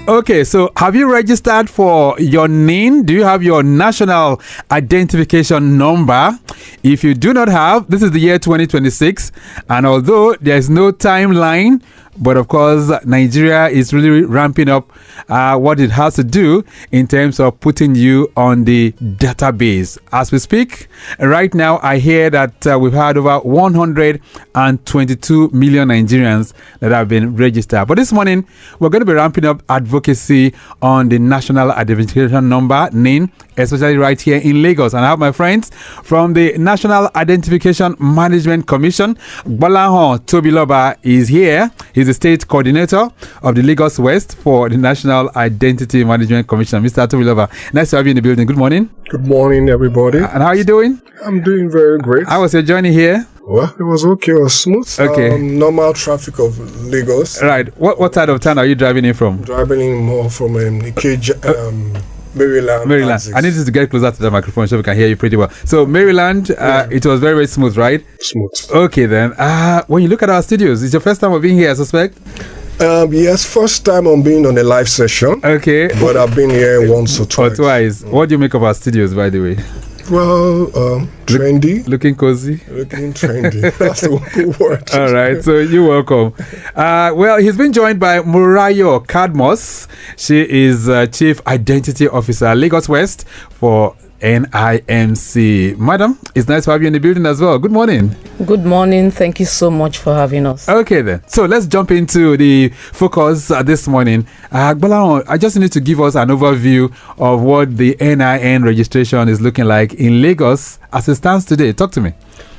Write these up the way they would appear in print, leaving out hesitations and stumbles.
Okay, so have you registered for your NIN? Do you have your national identification number? If you do not have, this is the year 2026, and although there is no timeline, but of course, Nigeria is really ramping up what it has to do in terms of putting you on the database. As we speak, right now, I hear that we've had over 122 million Nigerians that have been registered. But this morning, we're going to be ramping up advocacy on the National Identification Number, NIN, especially right here in Lagos. And I have my friends from the National Identification Management Commission. Gbolahan Tobiloba is here. He's the state coordinator of the Lagos West for the National Identity Management Commission. Mr. Tobiloba, nice to have you in the building. Good morning. Good morning, everybody. And how are you doing? I'm doing very great. How was your journey here? Well, it was okay. It was smooth. Okay. Normal traffic of Lagos. Right. What side of town are you driving in from? Driving in more from Ikeja, Maryland. Maryland. I need you to get closer to the microphone so we can hear you pretty well. So Maryland, it was very, very smooth, right? Smooth. Okay then. When you look at our studios, it's your first time of being here, I suspect? Yes, first time I'm being on a live session. Okay. But I've been here once or twice. What do you make of our studios, by the way? Well, trendy. Looking cozy. Looking trendy. That's the word. All right, so you're welcome. Well, he's been joined by Murayo Cadmos. She is Chief Identity Officer, Lagos West for NIMC. Madam, it's nice to have you in the building as well. Good morning. Good morning. Thank you so much for having us. Okay then. So let's jump into the focus this morning. Gbolahan, I just need to give us an overview of what the NIN registration is looking like in Lagos as it stands today. Talk to me.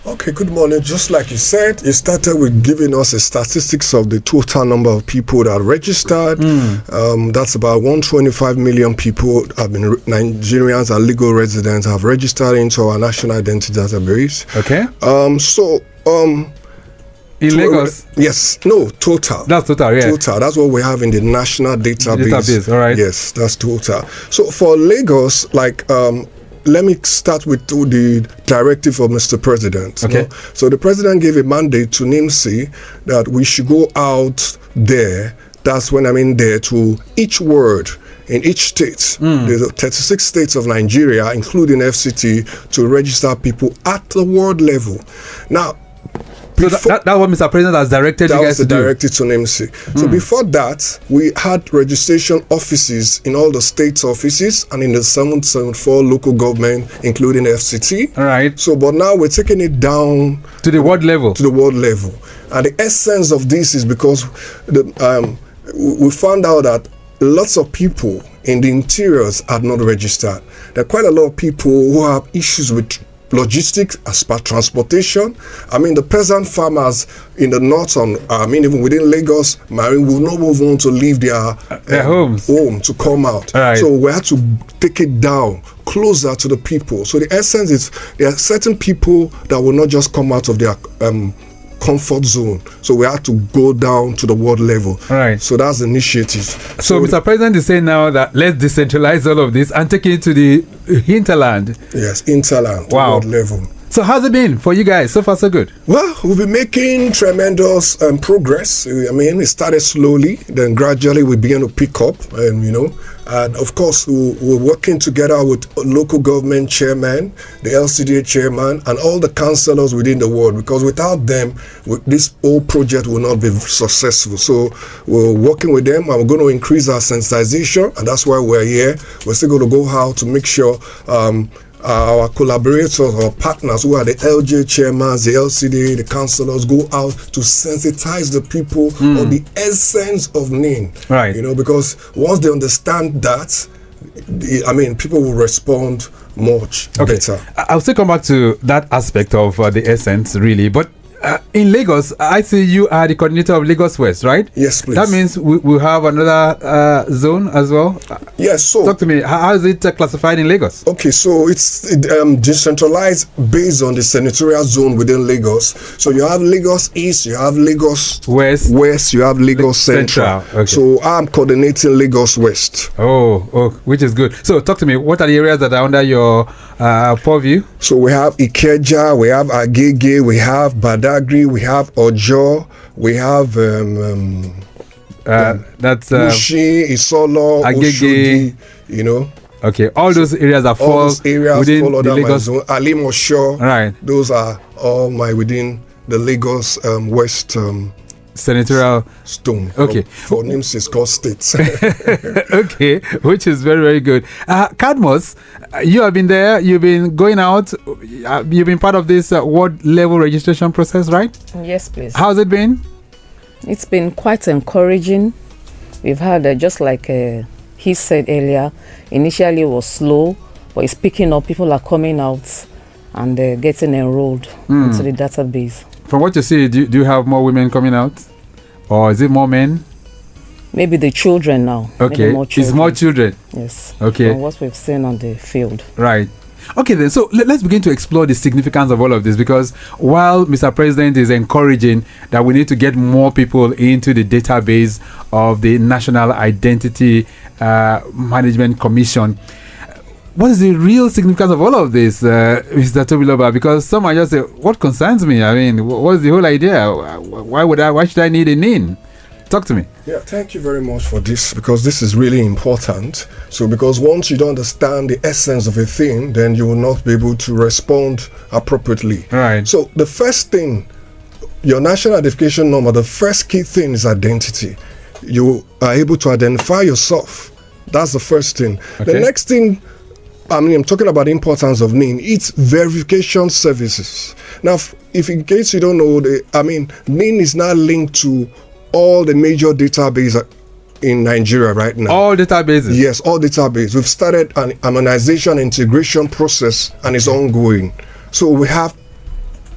Okay, good morning. Just like you said, you started with giving us a statistics of the total number of people that are registered. That's about 125 million people have been Nigerians and legal residents have registered into our national identity database. Okay. In Lagos? Yes. No, total. That's total, yeah. Total. That's what we have in the national database. Database, all right. Yes, that's total. So for Lagos, let me start with the directive of Mr. President. Okay. You know? So the President gave a mandate to NIMC that we should go out there. That's when I'm in there to each ward in each state. There's 36 states of Nigeria, including FCT, to register people at the ward level. Now, so that's what Mr. President has directed you guys to do? That was directed to NIMC. So before that, we had registration offices in all the states' offices and in the 774 local government, including FCT. All right. So, but now we're taking it down to the ward level. To the ward level. And the essence of this is because we found out that lots of people in the interiors are not registered. There are quite a lot of people who have issues with logistics as per transportation. I mean, the peasant farmers in the north, even within Lagos, will not want to leave their homes home to come out. Right. So we have to take it down closer to the people. So the essence is there are certain people that will not just come out of their comfort zone. So we have to go down to the ward level. Right. So that's the initiative. So Mr. President is saying now that let's decentralize all of this and take it to the hinterland. Yes, hinterland. Wow. Ward level. So how's it been for you guys? So far, so good? Well, we've been making tremendous progress. I mean, it started slowly, then gradually we began to pick up, and of course, we're working together with local government chairman, the LCDA chairman, and all the councillors within the ward, because without them, this whole project will not be successful. So we're working with them, and we're going to increase our sensitization, and that's why we're here. We're still going to go out to make sure our collaborators or partners who are the LJ chairmen, the LCD, the councillors go out to sensitize the people on the essence of NIN. Right. Because once they understand that, people will respond much better. I'll still come back to that aspect of the essence, really. But in Lagos, I see you are the coordinator of Lagos West, right? Yes, please. That means we have another zone as well? Yes, so... Talk to me. How is it classified in Lagos? Okay, so it's decentralized based on the senatorial zone within Lagos. So you have Lagos East, you have Lagos West, you have Lagos Central. Okay. So I'm coordinating Lagos West. Oh, which is good. So talk to me. What are the areas that are under your purview? So we have Ikeja, we have Agege, we have Badagry, we have Ojo, we have That's Mushi, Isolo, Agege. Oshodi, Okay, all those areas are all those areas within fall the under my Lagos. zone. Alimosho, Right. those are all within the Lagos West Senatorial. stone. Okay. For names is called states. Okay, which is very, very good. Cadmus, you have been there, you've been going out, you've been part of this ward level registration process, right? Yes, please. How's it been? It's been quite encouraging. We've had, just like he said earlier, initially it was slow, but it's picking up. People are coming out and getting enrolled into the database. From what you see, do you have more women coming out? Or is it more men? Maybe the children now. Okay, Maybe more children. it's more children. Yes. Okay. From what we've seen on the field. Right. Okay, then, so let's begin to explore the significance of all of this, because while Mr. President is encouraging that we need to get more people into the database of the National Identity Management Commission, what is the real significance of all of this, Mr. Tobiloba? Because some might just say, what concerns me? I mean, what's the whole idea? Why should I need a NIN? Talk to me. Yeah, thank you very much for this, because this is really important. So, because once you don't understand the essence of a thing, then you will not be able to respond appropriately. Right. So, the first thing, your national identification number, the first key thing is identity. You are able to identify yourself. That's the first thing. Okay. The next thing, I'm talking about the importance of NIN. It's verification services. Now, if in case you don't know, NIN is now linked to all the major databases in Nigeria right now. All databases? Yes, all databases. We've started an harmonization integration process, and it's ongoing. So we have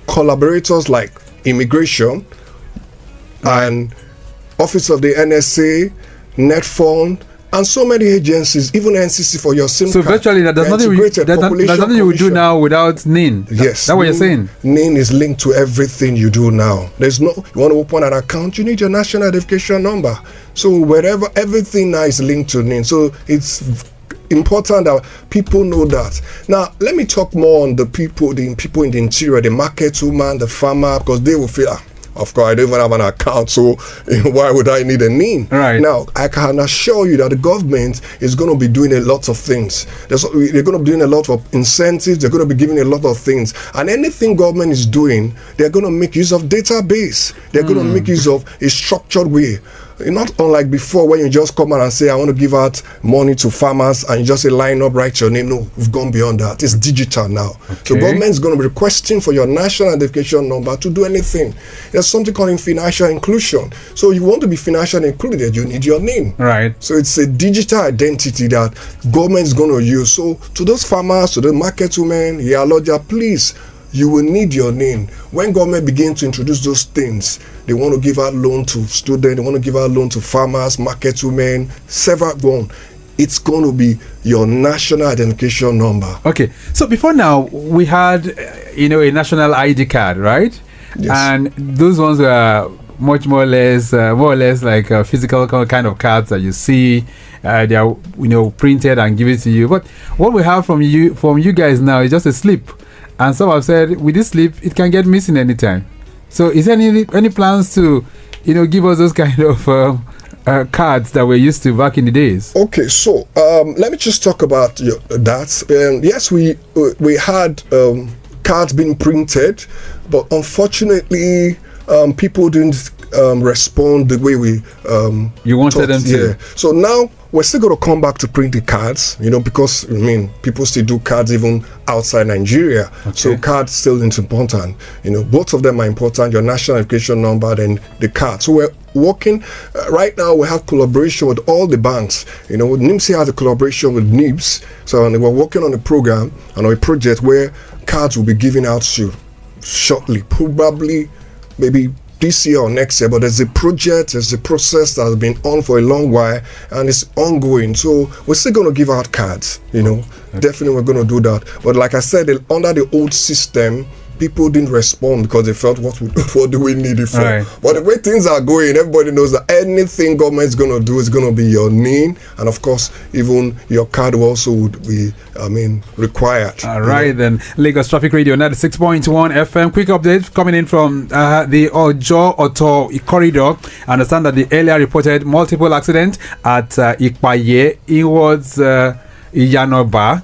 collaborators like Immigration and Office of the NSA, NetFund, and so many agencies, even NCC for your SIM So card. virtually, there's nothing you would do now without NIN. Yes. That's what you're saying? NIN is linked to everything you do now. You want to open an account, you need your national identification number. So wherever, everything now is linked to NIN. So it's important that people know that. Now, let me talk more on the people in the interior, the market woman, the farmer, because they will feel, of course, I don't even have an account, so why would I need a NIN? Right. Now, I can assure you that the government is going to be doing a lot of things. They're going to be doing a lot of incentives. They're going to be giving a lot of things. And anything government is doing, they're going to make use of database. They're going to make use of a structured way. Not unlike before, when you just come out and say, I want to give out money to farmers, and you just say, line up, write your name. No, we've gone beyond that. It's digital now. Okay. So government is going to be requesting for your national identification number to do anything. There's something called financial inclusion. So you want to be financially included, you need your name. Right. So it's a digital identity that government is going to use. So to those farmers, to the market women, Yaloja, please, you will need your name. When government begins to introduce those things, they want to give out loan to students, they want to give out loan to farmers, market women, several one. It's going to be your national identification number. Okay. So before now, we had, a national ID card, right? Yes. And those ones were much more or less like physical kind of cards that you see. They are, printed and given to you. But what we have from you guys now is just a slip. And some have said, with this slip, it can get missing anytime. So is there any plans to, give us those kind of cards that we're used to back in the days? Okay, so let me just talk about that. Yes, we had cards being printed, but unfortunately, people didn't respond the way we you wanted them to. Yeah. So now we're still going to come back to print the cards, because people still do cards even outside Nigeria. Okay. So cards still is important. Both of them are important. Your national identification number and the card. So we're working right now. We have collaboration with all the banks. NIMSI has a collaboration with NIBS. So we're working on a program and on a project where cards will be given out to shortly, probably maybe this year or next year. But there's a project, there's a process that has been on for a long while, and it's ongoing. So we're still going to give out cards. Okay. Definitely we're going to do that. But like I said, under the old system, people didn't respond because they felt, what do we need it for? Right. But the way things are going, everybody knows that anything government is going to do is going to be your NIN, and of course, even your card also would be, required. All right, then. Lagos Traffic Radio 96.1 FM. Quick update coming in from the Ojo-Oto corridor. I understand that the earlier reported multiple accidents at Ikpaye inwards Iyanoba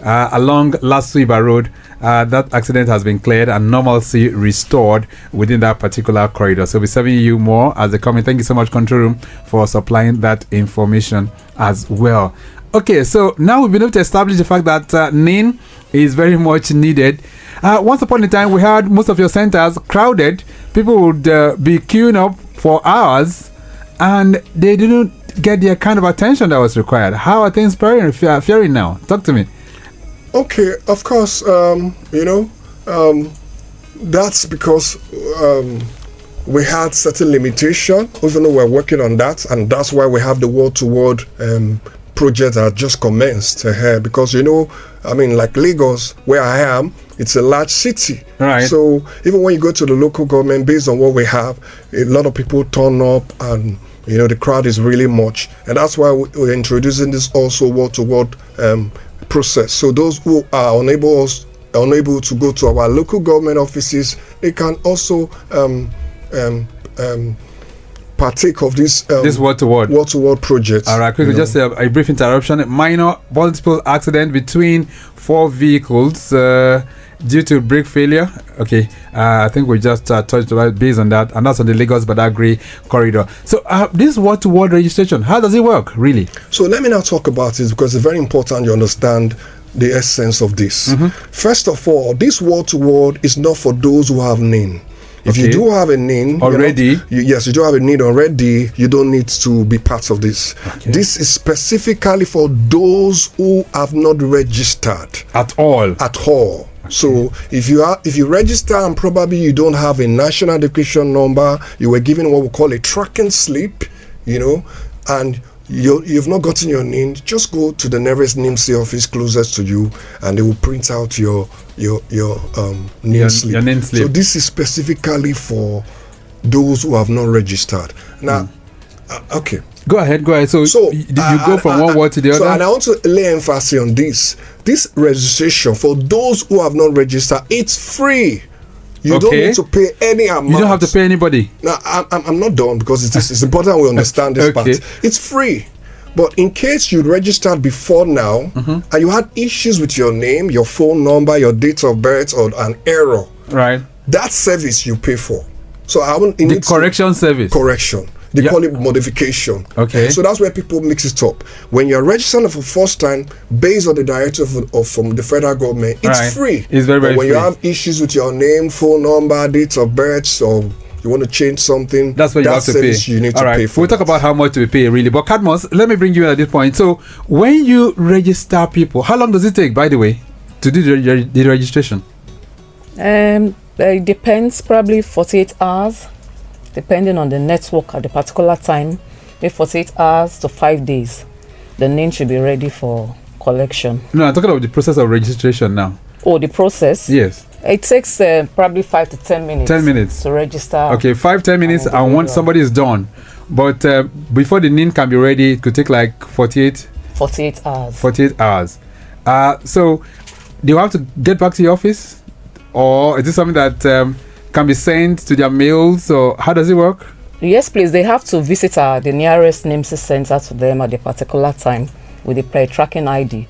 along Lasuiba Road. That accident has been cleared and normalcy restored within that particular corridor. So we'll be serving you more as they come in. Thank you so much, Control Room, for supplying that information as well. Okay, so now we've been able to establish the fact that NIN is very much needed. Once upon a time, we had most of your centers crowded. People would be queuing up for hours, and they didn't get the kind of attention that was required. How are things faring now? Talk to me. Okay, of course, that's because we had certain limitation, even though we're working on that, and that's why we have the word-to-word project that just commenced here, because like Lagos, where I am, it's a large city. Right. So even when you go to the local government, based on what we have, a lot of people turn up, and the crowd is really much, and that's why we're introducing this also word-to-word process. So those who are unable to go to our local government offices, they can also partake of this word-to-word project. All right, quickly, just a brief interruption. Minor multiple accident between 4 vehicles due to brake failure. Okay, I think we just touched about based on that, and that's on the Lagos-Badagry corridor. So this word-to-word registration, how does it work, really? So let me now talk about it, because it's very important you understand the essence of this. First of all, this word-to-word is not for those who have NIN. If you do have a NIN already, you do have a NIN already, you don't need to be part of this. Okay. This is specifically for those who have not registered at all. Okay. So if you register and probably you don't have a national identification number, you were given what we call a tracking slip, and you've not gotten your NIN, just go to the nearest NIMC office closest to you, and they will print out your NIN slip. Your NIN slip. So this is specifically for those who have not registered. Now, okay. Go ahead. So did you go from one word to the other? So, and I want to lay emphasis on this. This registration, for those who have not registered, it's free. You don't need to pay any amount. You don't have to pay anybody. Now, I'm not done, because it's important we understand this part. It's free. But in case you registered before now, and you had issues with your name, your phone number, your date of birth, or an error, right? That service you pay for. So the correction service. Correction. They call it modification. Okay. So that's where people mix it up. When you're registering for first time, based on the directive from the federal government, it's free. It's very, very free. When you have issues with your name, phone number, date of birth, or you want to change something, that's what you have to pay. You need to pay for. We'll talk about how much to pay, really. But Cadmus, let me bring you in at this point. So when you register people, how long does it take, by the way, to do the registration? It depends, probably 48 hours. Depending on the network at the particular time, maybe 48 hours to 5 days, the NIN should be ready for collection. No, I'm talking about the process of registration now. Oh, the process? Yes. It takes probably 5 to 10 minutes. 10 minminutes to register. Okay, 5-10 minutes, and once somebody is done. But before the NIN can be ready, it could take like 48 hours. 48 hours. So, do you have to get back to your office? Or is this something that can be sent to their mails, or how does it work? Yes, please. They have to visit the nearest NIMC center to them at the particular time with the tracking ID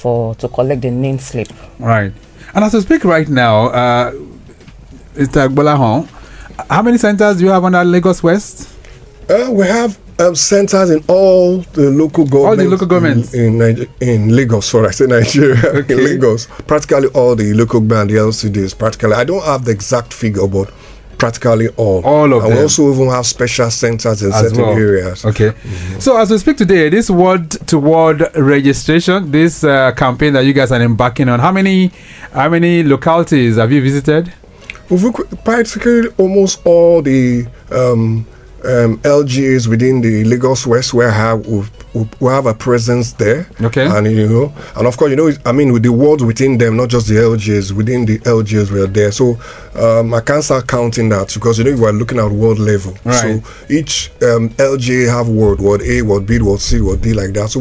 to collect the NIN slip. Right. And as we speak right now, Mr. Agbolahon, how many centers do you have under Lagos West? We have centers in all the local governments. All the local governments in Lagos. Sorry, I say Nigeria. Okay. In Lagos, practically all the local government, the LCDs. Practically, I don't have the exact figure, but practically all. All of them. We also even have special centers in certain areas. Okay. So as we speak today, this word-to-word registration, this campaign that you guys are embarking on, how many localities have you visited? We've practically almost all the LGAs within the Lagos West, where we have a presence there. Okay. And and of course, with the wards within them, not just the LGs, within the LGs we are there. So I can't start counting that because we're looking at ward level. Right. So each LGA have ward A, ward B, ward C, ward D, like that. So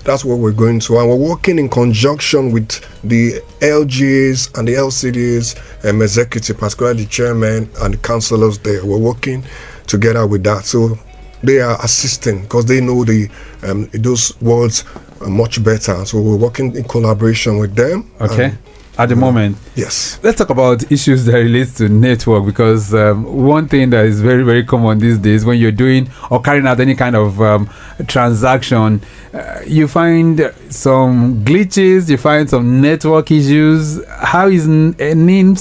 that's what we're going to, and we're working in conjunction with the LGAs and the LCDs executive, particularly the chairman and the councillors there. We're working together with that. So they are assisting because they know those words much better. So we're working in collaboration with them. Okay. At the moment, yes. Let's talk about issues that relates to network, because one thing that is very, very common these days when you're doing or carrying out any kind of transaction, you find some glitches, you find some network issues. How is NIN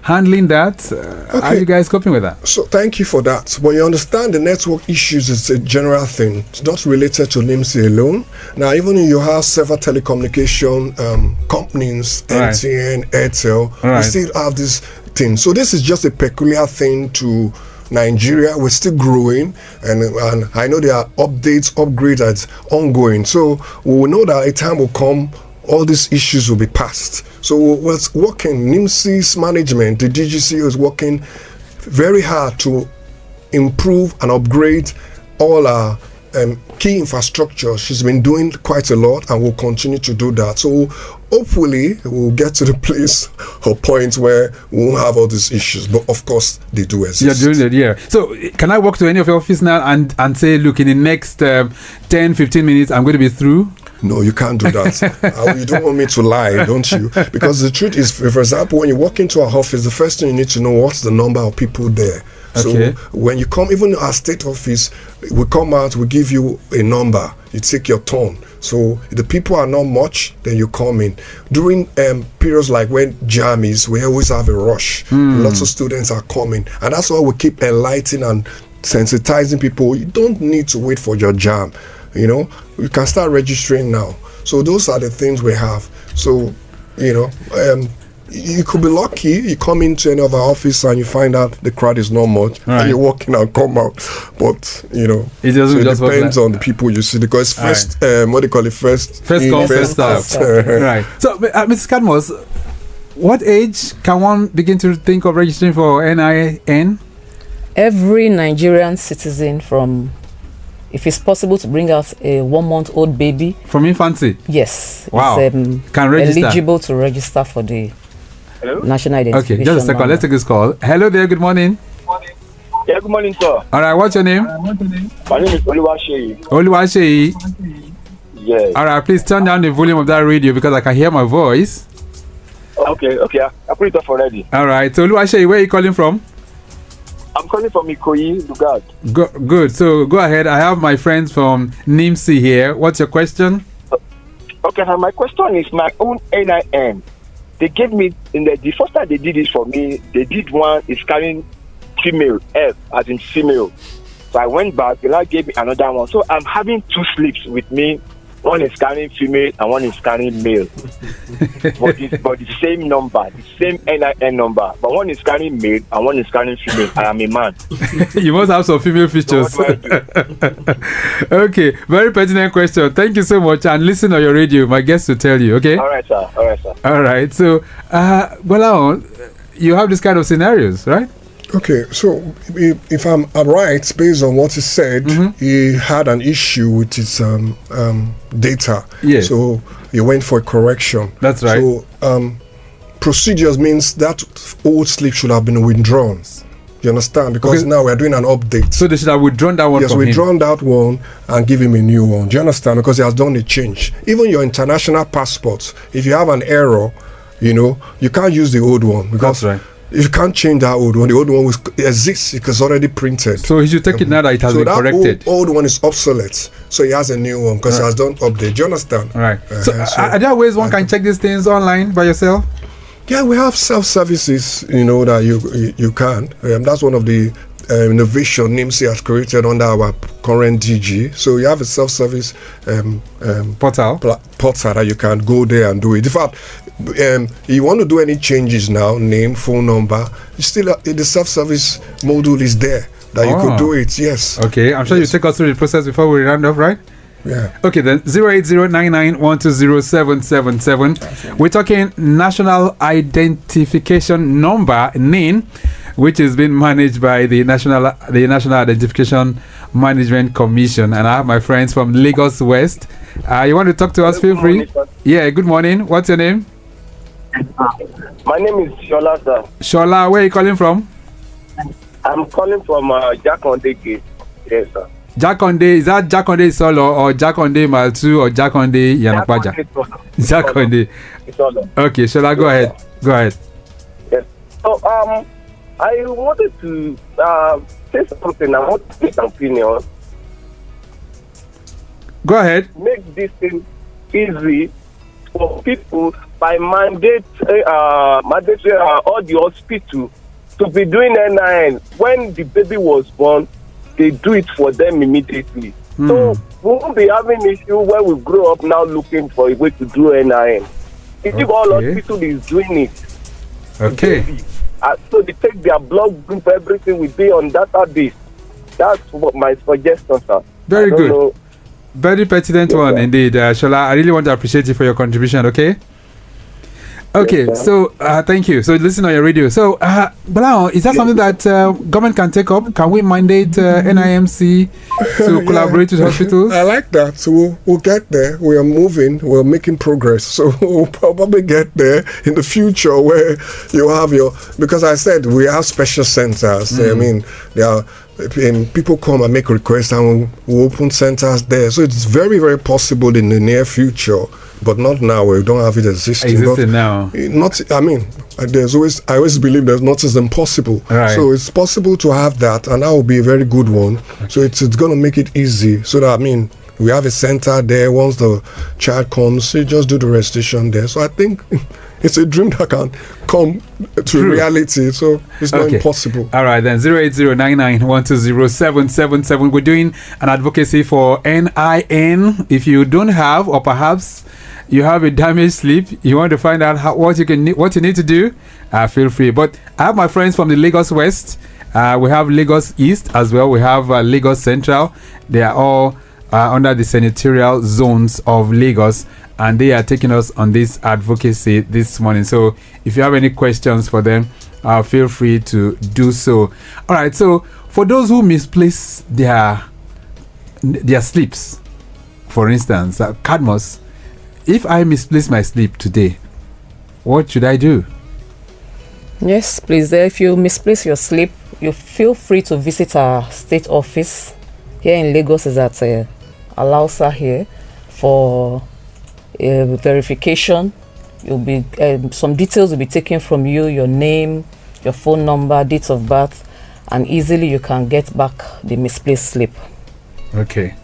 handling that? How are you guys coping with that? So thank you for that. When you understand the network issues, it's a general thing. It's not related to NIMC alone. Now, even if you have several telecommunication companies, Right. MTN, Airtel, Right. we still have this thing. So this is just a peculiar thing to Nigeria. We're still growing, and I know there are upgrades that's ongoing. So we will know that a time will come, all these issues will be passed. So we're working, NIMC's management, the DGC is working very hard to improve and upgrade all our key infrastructure. She's been doing quite a lot and will continue to do that. So hopefully we'll get to the place or point where we won't have all these issues. But of course they do exist. You're doing it, yeah. So can I walk to any of your office now and say, look, in the next 10-15 minutes I'm going to be through? No, you can't do that. You don't want me to lie, don't you? Because the truth is, for example, when you walk into our office, the first thing you need to know what's the number of people there. Okay. So when you come, even our state office, we come out, we give you a number, you take your turn. So if the people are not much, then you come in. During periods like when jam is, we always have a rush. Lots of students are coming. And that's why we keep enlightening and sensitizing people. You don't need to wait for your jam. You can start registering now. So those are the things we have. So, you could be lucky. You come into any of our office and you find out the crowd is not much, right. and you walk in and come out. But it doesn't so just it depends on the people you see, because first, what do you call it? First come, first served. Right. So, Mrs. Cadmos, what age can one begin to think of registering for NIN? Every Nigerian citizen, from, if it's possible to bring out a 1-month-old baby from infancy. Yes. Wow. It's, can register. Eligible to register for the national identification. Okay, just a second. number. Let's take this call. Hello there. Good morning. Yeah, good morning, sir. All right. What's your name? My name is Oluwaseyi. Oluwaseyi. Yes. All right. Please turn down the volume of that radio because I can hear my voice. Okay. I put it off already. All right. So Oluwaseyi, where are you calling from? I'm calling from Ikoyi, Lugard. Good. So go ahead. I have my friends from NIMC here. What's your question? Okay, so my question is my own NIN. They gave me, the first time they did this for me, they did one, is carrying female, F as in female. So I went back, they now gave me another one. So I'm having 2 slips with me. One is carrying female and one is carrying male. but the same number, the same NIN number. But one is carrying male and one is carrying female. I am a man. You must have some female features. So what do I do? Okay, very pertinent question. Thank you so much. And listen on your radio. My guest will tell you, okay? All right, sir. All right. So, you have this kind of scenarios, right? Okay, so if I'm right, based on what he said, he had an issue with his data. Yes. So he went for a correction. That's right. So procedures means that old slip should have been withdrawn. You understand? Because now we're doing an update. So they should have withdrawn that one Yes, from him. withdrawn that one and give him a new one. Do you understand? Because he has done a change. Even your international passports, if you have an error, you can't use the old one. Because That's right. you can't change that old one. The old one exists because it's already printed. So he should take it now that it has been corrected. So that old one is obsolete. So he has a new one because he has done update. Do you understand? Right. So are there ways one can check these things online by yourself? Yeah, we have self-services, that you can. That's one of the innovation NIMC has created under our current DG. So you have a self-service Portal that you can go there and do it. In fact, if you want to do any changes now, name, phone number, still the self-service module is there that you could do it. Yes. Okay, I'm sure you take us through the process before we round off, right? Yeah. Okay, then 08099120777. We're talking National Identification Number, NIN, which is being managed by the National Identification Management Commission. And I have my friends from Lagos West. You want to talk to us? Feel free. Yeah, good morning. What's your name? My name is Shola, sir. Shola, where are you calling from? I'm calling from Jakonde Gate. Yes, sir. Jakonde, is that Jakonde Solo or Jakonde Maltu or Jakonde Yanakwaja? Jakonde. Okay, Shola, go ahead. Go ahead. Yes. So, I wanted to say something. I want to get an opinion. Go ahead. Make this thing easy for people by mandate all the hospital to be doing NIN. When the baby was born, they do it for them immediately. So we won't be having issue when we grow up now looking for a way to do NIN. If all hospital is doing it. Okay. So they take their blood group, everything will be on database. That's what my suggestion, sir. Very good. Know. Very pertinent one indeed. Shola, I really want to appreciate you for your contribution, okay? Okay, so thank you. So listen on your radio. So, Balao, is that something that government can take up? Can we mandate NIMC to collaborate with hospitals? I like that. So we'll get there. We are moving. We're making progress. So we'll probably get there in the future where you have because I said we have special centers. I mean, there are. And people come and make requests and we open centers there. So it's very, very possible in the near future, but not now. We don't have it existing. Now. I mean, I always believe there's nothing impossible. Right. So it's possible to have that, and that will be a very good one. Okay. So it's going to make it easy. So that, I mean, we have a center there. Once the child comes, you just do the registration there. So I think it's a dream that can come to reality. So it's not impossible. All right, then 08099120777. We're doing an advocacy for NIN. If you don't have, or perhaps you have a damaged slip, you want to find out what you need to do, feel free. But I have my friends from the Lagos West. We have Lagos East as well. We have Lagos Central. They are all under the senatorial zones of Lagos, and they are taking us on this advocacy this morning. So if you have any questions for them, feel free to do so. All right, so for those who misplace their slips, for instance, Cadmus, if I misplace my slip today, what should I do? Yes, please. If you misplace your slip, you feel free to visit our state office here in Lagos. Is at Alausa here for verification. You'll be some details will be taken from you, your name, your phone number, date of birth, and easily you can get back the misplaced slip. Okay,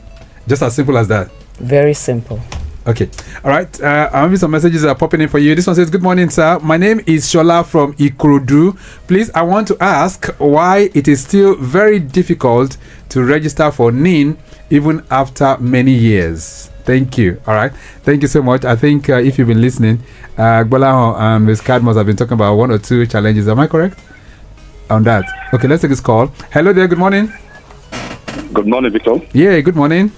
just as simple as that. Very simple. Okay, all right. Maybe some messages are popping in for you. This one says, "Good morning, sir. My name is Shola from Ikorodu. Please, I want to ask why it is still very difficult to register for NIN even after many years. Thank you." All right, thank you so much. I think if you've been listening, Gbolahan and Ms. Cadmus have been talking about one or two challenges. Am I correct on that? Okay, let's take this call. Hello there. Good morning. Good morning, Victor. Yeah, good morning.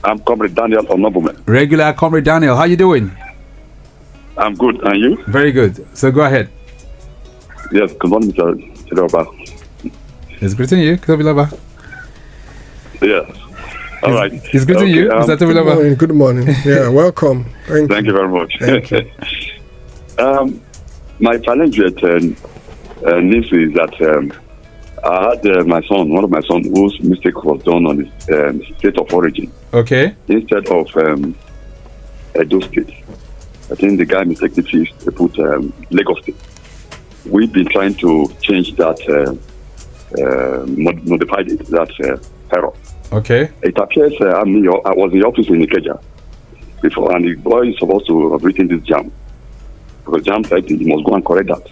I'm Comrade Daniel from Nobleman. Regular Comrade Daniel, how you doing? I'm good, and you? Very good. So go ahead. Yes, good morning, Mr. Chidoba. It's greeting you, Tobilaba. Yes. All right. It's greeting you, Mr. Tobilaba. Good morning. Yeah, welcome. Thank you very much. Thank you. My challenge with NIS is that I had one of my sons, whose mistake was done on his state of origin. Okay. Instead of Edo State. I think the guy mistakenly put Lagos State. We've been trying to change that, modify that error. Okay. It appears I was in the office in Ikeja before, and the boy is supposed to have written this jam. Because jam said he must go and correct that.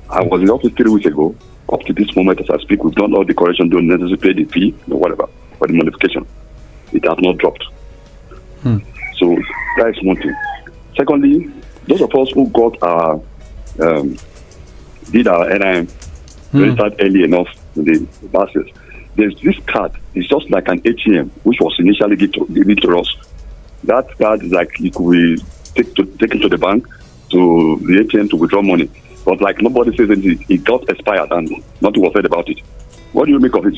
I was in the office 3 weeks ago. Up to this moment, as I speak, we've done all the correction, don't necessarily pay the fee or whatever for the modification. It has not dropped. So that is one thing. Secondly, those of us who got our did our NIN registered early enough in the buses, there's this card. It's just like an ATM, which was initially given to us. That card is like it could be taken to the bank, to the ATM to withdraw money. But like nobody says anything, it got expired and nothing was said about it. What do you make of it,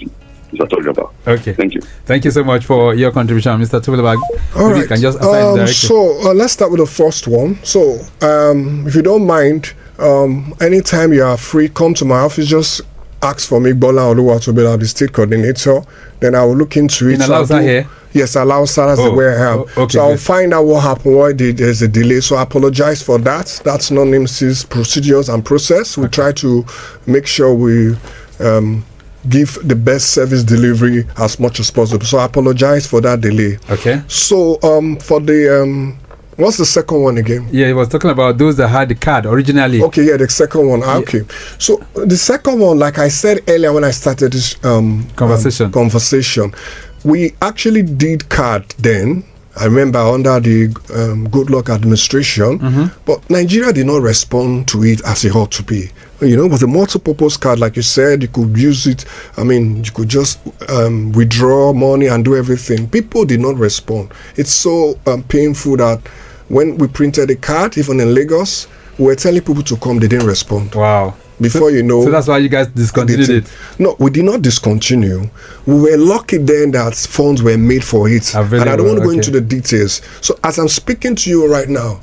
Mr. Tolgaba? Okay. Thank you. Thank you so much for your contribution, Mr. Tubelabag. All right. You can just assign directly. So let's start with the first one. So if you don't mind, anytime you are free, come to my office. Just ask for me, Bola Oluwatobela, the state coordinator. Then I will look into it. In Alausa here? Yes, Alausa, that's the way I am. Okay, so I'll find out what happened, why there's a delay. So I apologize for that. That's non-NIMS's procedures and process. We try to make sure we give the best service delivery as much as possible. So I apologize for that delay. Okay. So for the what's the second one again? Yeah, he was talking about those that had the card originally. Okay, yeah, the second one. Okay. So the second one, like I said earlier when I started this conversation, we actually did card then. I remember under the Good Luck administration, but Nigeria did not respond to it as it ought to be. You know, it was a multi-purpose card, like you said. You could use it. I mean, you could just withdraw money and do everything. People did not respond. It's so painful that when we printed the card, even in Lagos, we were telling people to come. They didn't respond. Wow. Before you know, so that's why you guys discontinued it. No, we did not discontinue. We were lucky then that funds were made for it, and I don't want to go into the details. So as I'm speaking to you right now,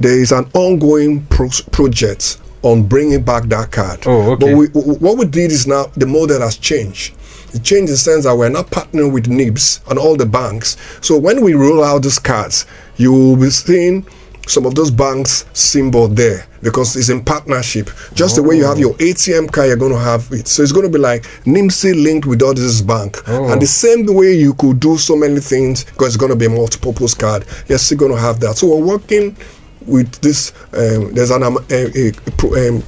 there is an ongoing project on bringing back that card. Oh, okay. But what we did is now the model has changed. It changed in the sense that we're not partnering with NIBS and all the banks. So when we roll out these cards, you will be seeing some of those banks symbol there because it's in partnership. Just the way you have your ATM card, you're going to have it. So it's going to be like NIMSI linked with all this bank. And the same way you could do so many things because it's going to be a multi-purpose card, you're still going to have that. So we're working with this. There's a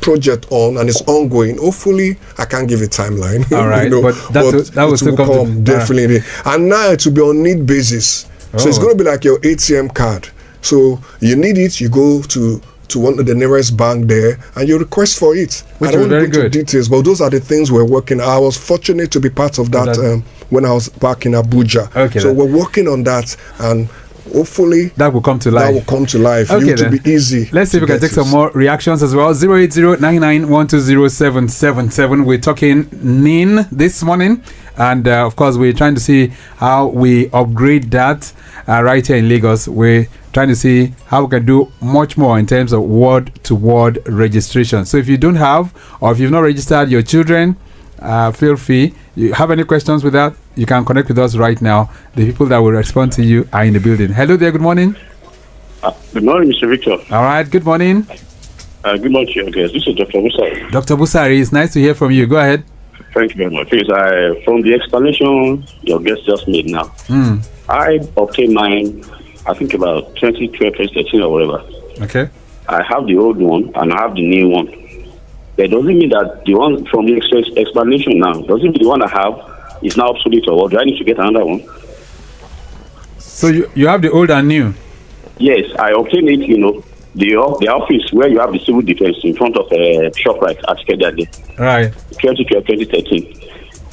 project on and it's ongoing. Hopefully, I can't give a timeline. All right, but that will still come definitely. And now it will be on need basis. So it's going to be like your ATM card. So you need it, you go to one of the nearest bank there and you request for it. Which I don't is very want to go good. into details, but those are the things we're working on. I was fortunate to be part of that when I was back in Abuja. Okay, so we're working on that and hopefully that will come to life. That will come to life. Okay, it will be easy. Let's see if we can take some more reactions as well. 080-99-120-777. We're talking NIN this morning. And of course, we're trying to see how we upgrade that right here in Lagos. We're trying to see how we can do much more in terms of word-to-word registration. So if you don't have, or if you've not registered your children, feel free. You have any questions with that, you can connect with us right now. The people that will respond to you are in the building. Hello there, good morning. Good morning, Mr. Victor. All right, good morning. Good morning to you guys. This is Dr. Busari. Dr. Busari, it's nice to hear from you. Go ahead. Thank you very much. Please, from the explanation your guest just made now, I obtained mine, I think about 2012, 2013 or whatever. Okay. I have the old one and I have the new one. That doesn't mean that the one from the explanation now, doesn't mean the one I have is now obsolete or what? Do I need to get another one? So you have the old and new? Yes, I obtained it, the office where you have the civil defense in front of ShopRite at Kedade. Right. 2012, 2013.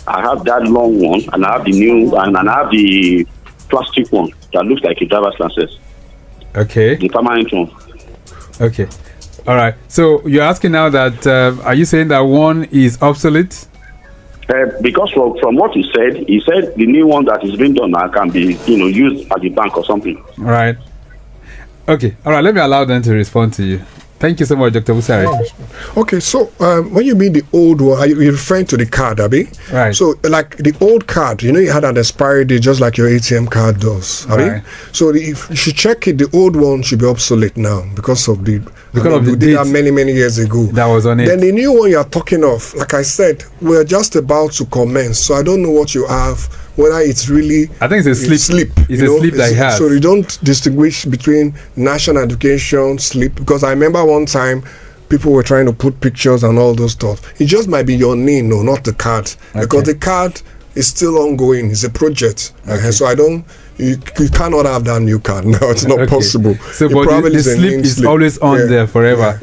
I have that long one and I have the new and I have the plastic one that looks like a driver's license. Okay. The permanent one. Okay. All right. So you're asking now that are you saying that one is obsolete? Because from what he said the new one that is being done now can be used at the bank or something. All right. Okay. All right. Let me allow them to respond to you. Thank you so much, Dr. Busari. Okay, so when you mean the old one, you're referring to the card, Abi? Right. So, like the old card, you had an expiry date just like your ATM card does, Abi? Right. So, if you should check it, the old one should be obsolete now because of the did that many years ago. That was on it. Then the new one you're talking of, like I said, we're just about to commence. So, I don't know what you have. Whether it's really, I think it's a slip. It's a slip that he has. So you don't distinguish between national education slip, because I remember one time people were trying to put pictures and all those stuff. It just might be your NIN, no, not the card, because the card is still ongoing. It's a project. So you cannot have that new card now. It's not possible. So, but the slip is always on there forever.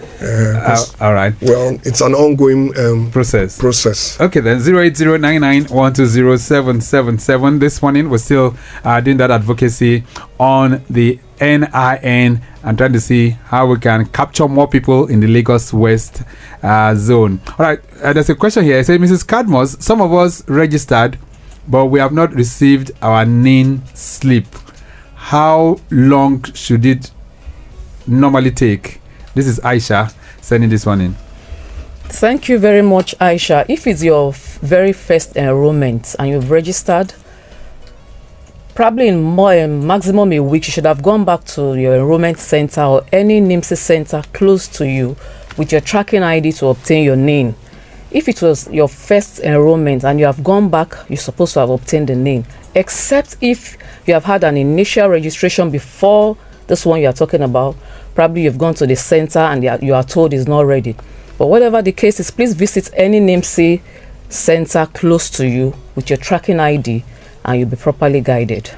All right. Well, it's an ongoing process. Okay, then 08099120777. This morning, we're still doing that advocacy on the NIN and trying to see how we can capture more people in the Lagos West zone. All right, there's a question here. It says, Mrs. Cadmus, some of us registered, but we have not received our NIN slip. How long should it normally take? This is Aisha sending this one in. Thank you very much, Aisha. If it's your very first enrollment and you've registered, probably in maximum a week, you should have gone back to your enrollment center or any NIMSI center close to you with your tracking ID to obtain your NIN. If it was your first enrollment and you have gone back, you're supposed to have obtained the NIN, except if you have had an initial registration before this one you are talking about. Probably you've gone to the center and you are told it's not ready. But whatever the case is, please visit any NIMSI center close to you with your tracking ID and you'll be properly guided.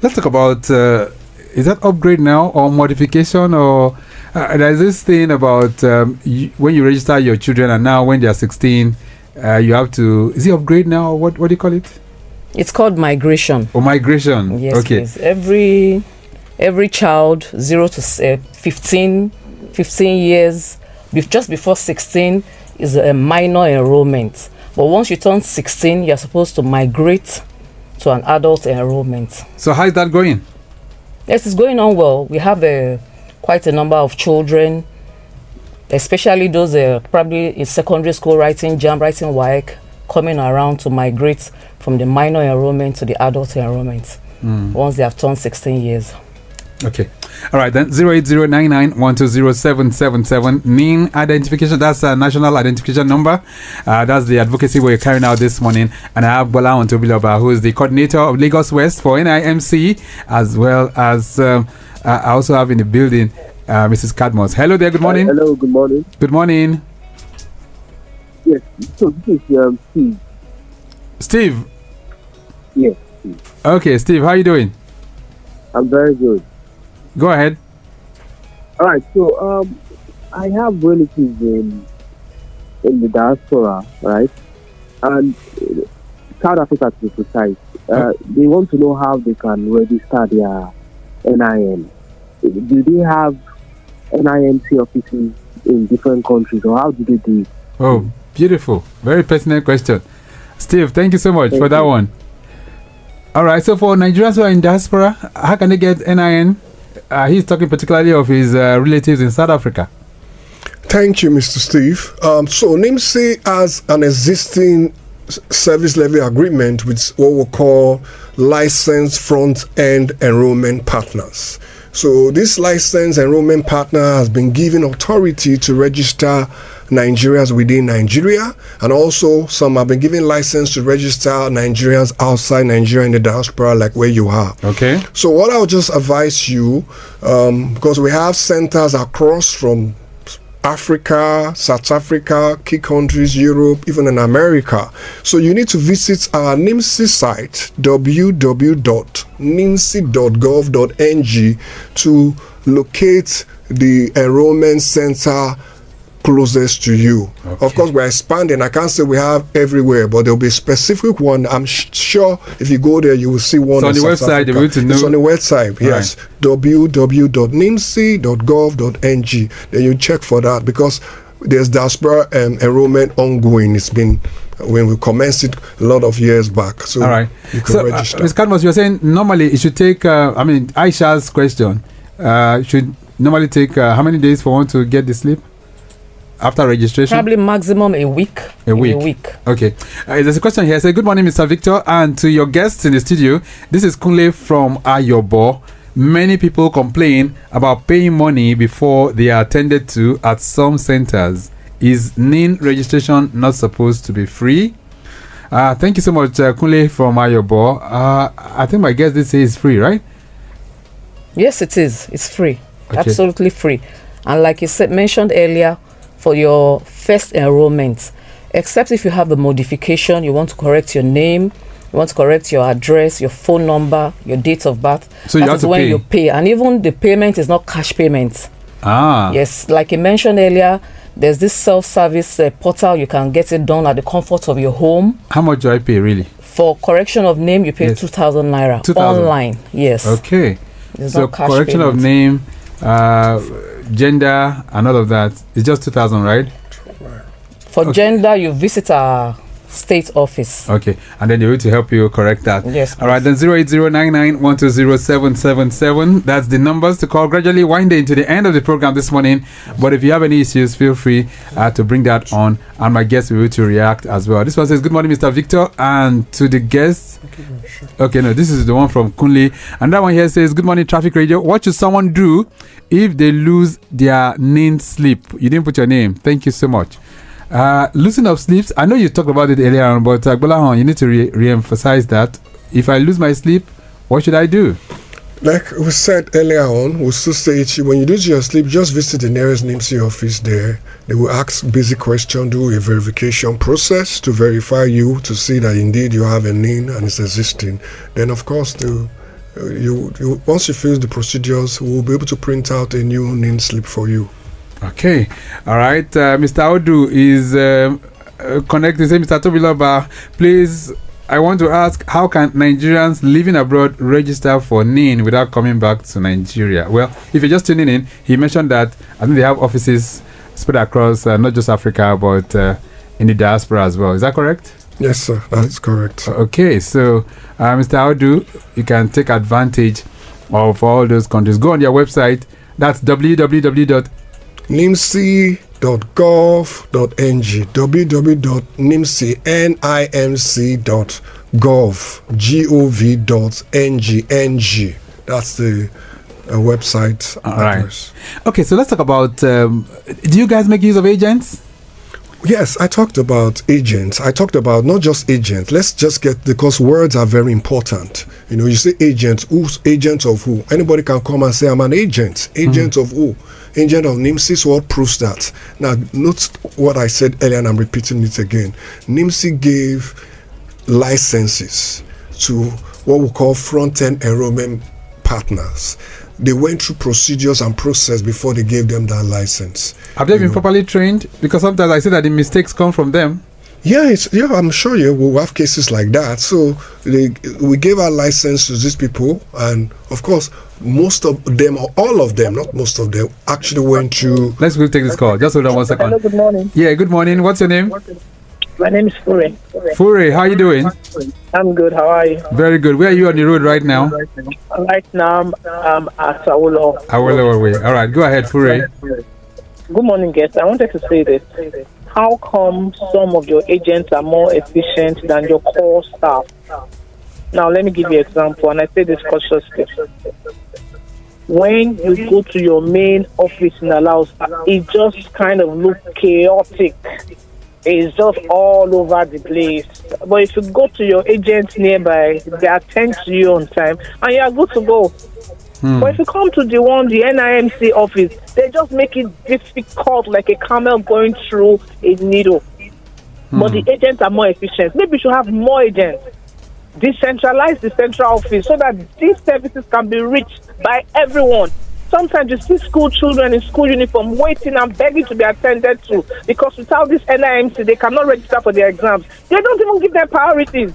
Let's talk about, is that upgrade now or modification, or there's this thing about when you register your children and now when they are 16, you have to, is it upgrade now, or what do you call it? It's called migration. Oh, migration. Yes, okay. Yes. Every child 0 to 15 years, just before 16 is a minor enrollment. But once you turn 16, you're supposed to migrate to an adult enrollment. So how is that going? Yes, it's going on well. We have quite a number of children, especially those probably in secondary school writing JAMB, writing WAEC, coming around to migrate from the minor enrollment to the adult enrollment once they have turned 16 years. Okay. All right, then 08099120777. NIN identification, that's a national identification number. That's the advocacy we're carrying out this morning. And I have Bola Ontobiloba, who is the coordinator of Lagos West for NIMC, as well as I also have in the building Mrs. Cadmus. Hello there, good morning. Hello, good morning. Good morning. Yes, so this is Steve. Steve? Yes, Steve. Okay, Steve, how are you doing? I'm very good. Go ahead. All right, so I have relatives in the diaspora, right? And South Africa, to be precise. They want to know how they can register their NIN. Do they have NIMC offices in different countries, or how do they do it? Oh, beautiful. Very pertinent question. Steve, thank you so much for that one. All right, so for Nigerians who are in diaspora, how can they get NIN? He's talking particularly of his relatives in South Africa. Thank you, Mr. Steve. So NIMSI has an existing service levy agreement with what we call licensed front-end enrollment partners. So this licensed enrollment partner has been given authority to register Nigerians within Nigeria, and also some have been given license to register Nigerians outside Nigeria in the diaspora, like where you are. Okay. So what I'll just advise you, because we have centers across from Africa, South Africa, key countries, Europe, even in America. So you need to visit our NIMSI site, www.nimsi.gov.ng, to locate the enrollment center closest to you. Okay. Of course, we're expanding. I can't say we have everywhere, but there'll be a specific one. I'm sure if you go there, you will see one. It's on the website. It's on the website, yes. Right. www.nimsi.gov.ng. Then you check for that, because there's diaspora enrollment ongoing. It's been, when we commenced it a lot of years back. So all right. You can register. Ms. Cadmus, you're saying normally it should take, Aisha's question, should normally take how many days for one to get the slip? After registration? Probably maximum a week. A week. Okay. There's a question here. Say, good morning, Mr. Victor, and to your guests in the studio. This is Kunle from Ayobo. Many people complain about paying money before they are attended to at some centers. Is NIN registration not supposed to be free? Thank you so much, Kunle from Ayobo. I think my guest did say it's free, right? Yes, it is. It's free. Okay. Absolutely free. And like you said, mentioned earlier, for your first enrollment, except if you have a modification, you want to correct your name, You want to correct your address, your phone number, your date of birth. So you that have is to when pay. you pay. And even the payment is not cash payment. Yes, like you mentioned earlier, there's this self-service portal. You can get it done at the comfort of your home. How much do I pay really? For correction of name, you pay Yes. 2,000 naira 2,000. online. Yes. Okay. There's So no cash correction payment. of name, gender, and all of that. It's just 2,000, right? For gender, you visit our state office. Okay, and then they're going to help you correct that. Yes. All right, then 08099120777. That's the numbers to call. Gradually winding into the end of the program this morning. But if you have any issues, feel free to bring that on, and my guests will be able to react as well. This one says, "Good morning, Mr. Victor, and to the guests." Okay, no, this is the one from Kunle, and that one here says, "Good morning, Traffic Radio. What should someone do if they lose their NIN slip?" You didn't put your name. Thank you so much. Losing of sleeps, I know you talked about it earlier on, but Agbolahon, you need to re-emphasize that. If I lose my sleep, what should I do? Like we said earlier on, we still say when you lose your sleep, just visit the nearest NIMC office there. They will ask basic questions, do a verification process to verify you to see that indeed you have a NIN and it's existing. Then, of course, once you finish the procedures, we will be able to print out a new NIN slip for you. Okay, all right. Mr. Audu is connected. Say, Mr. Tobiloba, please, I want to ask, how can Nigerians living abroad register for NIN without coming back to Nigeria? Well, if you're just tuning in, he mentioned that I think they have offices spread across not just Africa, but in the diaspora as well. Is that correct? Yes, sir. That's correct. Okay, so Mr. Audu, you can take advantage of all those countries. Go on their website. That's www.nimc.gov.ng www.nimc.gov.ng. That's the website address. Right. Okay, so let's talk about, do you guys make use of agents? Yes, I talked about agents. I talked about not just agents. Let's just get, because words are very important. You know, you say agent, who's agent of who? Anybody can come and say, I'm an agent. Agent of who? Agent of NIMC. So what proves that? Now, note what I said earlier, and I'm repeating it again. NIMC gave licenses to what we call front-end enrollment partners. They went through procedures and process before they gave them that license. Have they been properly trained? Because sometimes I say that the mistakes come from them. Yeah, I'm sure we'll have cases like that. So we gave our license to these people, and of course, most of them, or all of them, not most of them, actually went through. Let's go take this call. Just hold on 1 second. Hello, good morning. Yeah, good morning. What's your name? My name is Fure. Fure, how are you doing? I'm good. How are you? Very good. Where are you on the road right now? Right now, I'm at Awolowo. Awolowo way. All right, go ahead, Fure. Good morning, guests. I wanted to say this. How come some of your agents are more efficient than your core staff? Now, let me give you an example, and I say this cautiously. When you go to your main office in Laos, it just kind of looks chaotic. It's just all over the place. But if you go to your agents nearby, they attend to you on time, and you are good to go. But if you come to the NIMC office, they just make it difficult, like a camel going through a needle. But the agents are more efficient. Maybe you should have more agents. Decentralize the central office so that these services can be reached by everyone. Sometimes you see school children in school uniform waiting and begging to be attended to, because without this NIMC, they cannot register for their exams. They don't even give them priorities.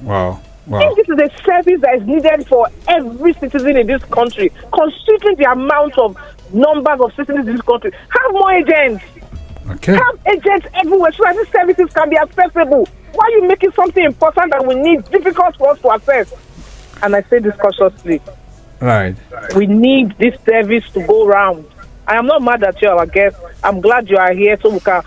Wow. If this is a service that is needed for every citizen in this country, considering the amount of numbers of citizens in this country, have more agents. Okay. Have agents everywhere so that these services can be accessible. Why are you making something important that we need difficult for us to access? And I say this cautiously. Right. We need this service to go round. I am not mad at you, our guest. I'm glad you are here so we can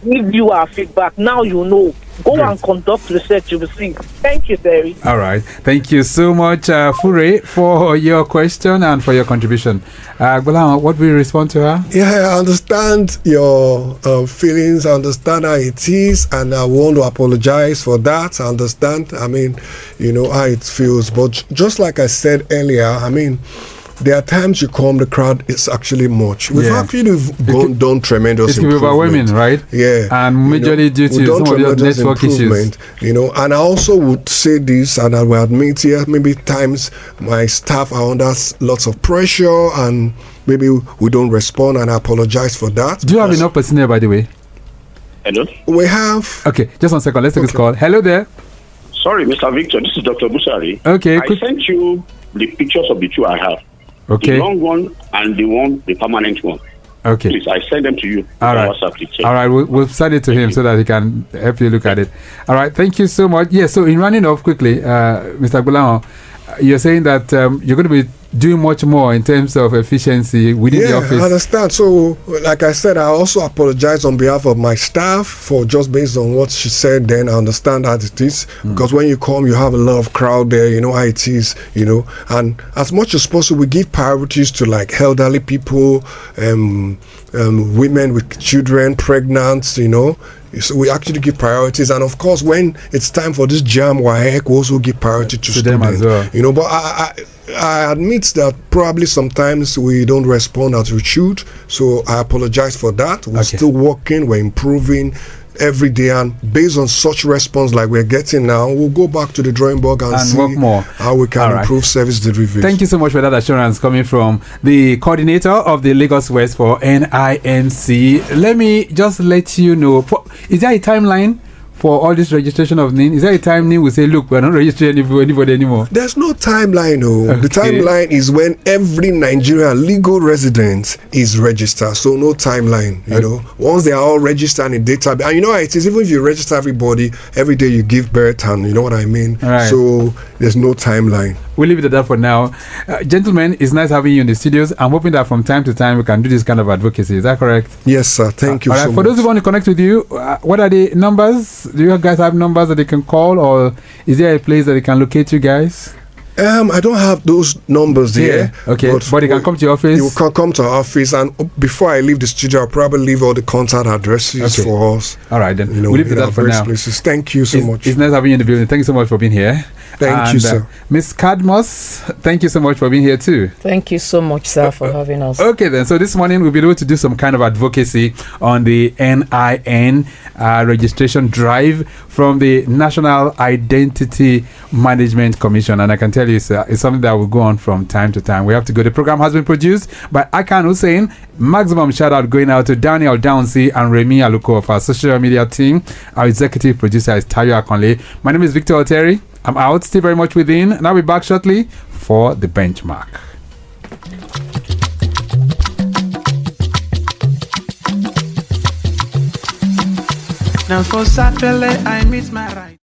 give you our feedback. Now you know. Go and conduct research, you will see. Thank you, Terry. All right. Thank you so much, Fure, for your question and for your contribution. Agbola, what will you respond to her? Yeah, I understand your feelings. I understand how it is, and I want to apologize for that. I understand, how it feels. But just like I said earlier, there are times you come, the crowd is actually much. We've actually done tremendous improvement. It can be overwhelming, right? Yeah. And majorly due to some of your network issues. You know, and I also would say this, and I will admit here, maybe times my staff are under lots of pressure and maybe we don't respond, and I apologize for that. Do you have enough personnel, by the way? Hello? We have... Okay, just 1 second. Let's take this call. Hello there. Sorry, Mr. Victor. This is Dr. Busari. Okay. I sent you the pictures of the two I have. Okay. The long one and the permanent one. Okay. Please, I send them to you. All right. WhatsApp. All right. We'll send it to him so that he can help you look at it. All right. Thank you so much. Yeah. So in running off quickly, Mr. Gulamo, you're saying that you're going to be doing much more in terms of efficiency within the office. I understand. So, like I said, I also apologize on behalf of my staff for just based on what she said. Then I understand that it is because when you come, you have a lot of crowd there. You know how it is. You know, and as much as possible, we give priorities to like elderly people, women with children, pregnant. You know. So we actually give priorities, and of course, when it's time for this jam, we also give priority to students. Them as well. You know, but I admit that probably sometimes we don't respond as we should. So I apologize for that. We're still working. We're improving every day, and based on such response like we're getting now, we'll go back to the drawing board and see work more. How we can improve service delivery. Thank you so much for that assurance coming from the coordinator of the Lagos West for NINC. Let me just let you know, is there a timeline for all this registration of NIN? Is there a time NIN will say, look, we're not registering anybody anymore? There's no timeline. No. The timeline is when every Nigerian legal resident is registered. So no timeline. You know, once they are all registered in database, and you know how it is. Even if you register everybody, every day you give birth, and you know what I mean. Right. So there's no timeline. We'll leave it at that for now. Gentlemen, it's nice having you in the studios. I'm hoping that from time to time we can do this kind of advocacy. Is that correct? Yes, sir. Thank you so much. For those who want to connect with you, what are the numbers? Do you guys have numbers that they can call, or is there a place that they can locate you guys? I don't have those numbers here. Okay, but you can come to your office. You can come to our office, and before I leave the studio, I'll probably leave all the contact addresses for us. All right, then. You know, we'll leave it that for now. Places. Thank you so much. It's nice having you in the building. Thank you so much for being here. Thank you, sir. Ms. Cadmus, thank you so much for being here too. Thank you so much, sir, for having us. Okay, then. So this morning we'll be able to do some kind of advocacy on the NIN registration drive from the National Identity Management Commission. And I can tell you, sir, it's something that will go on from time to time. We have to go. The program has been produced by Akan Hussein. Maximum shout out going out to Daniel Downsey and Remy Aluko of our social media team. Our executive producer is Tayo Akonle. My name is Victor Oteri. I'm out. Stay very much within, and I'll be back shortly for the benchmark. Now for Saturday, I miss my ride.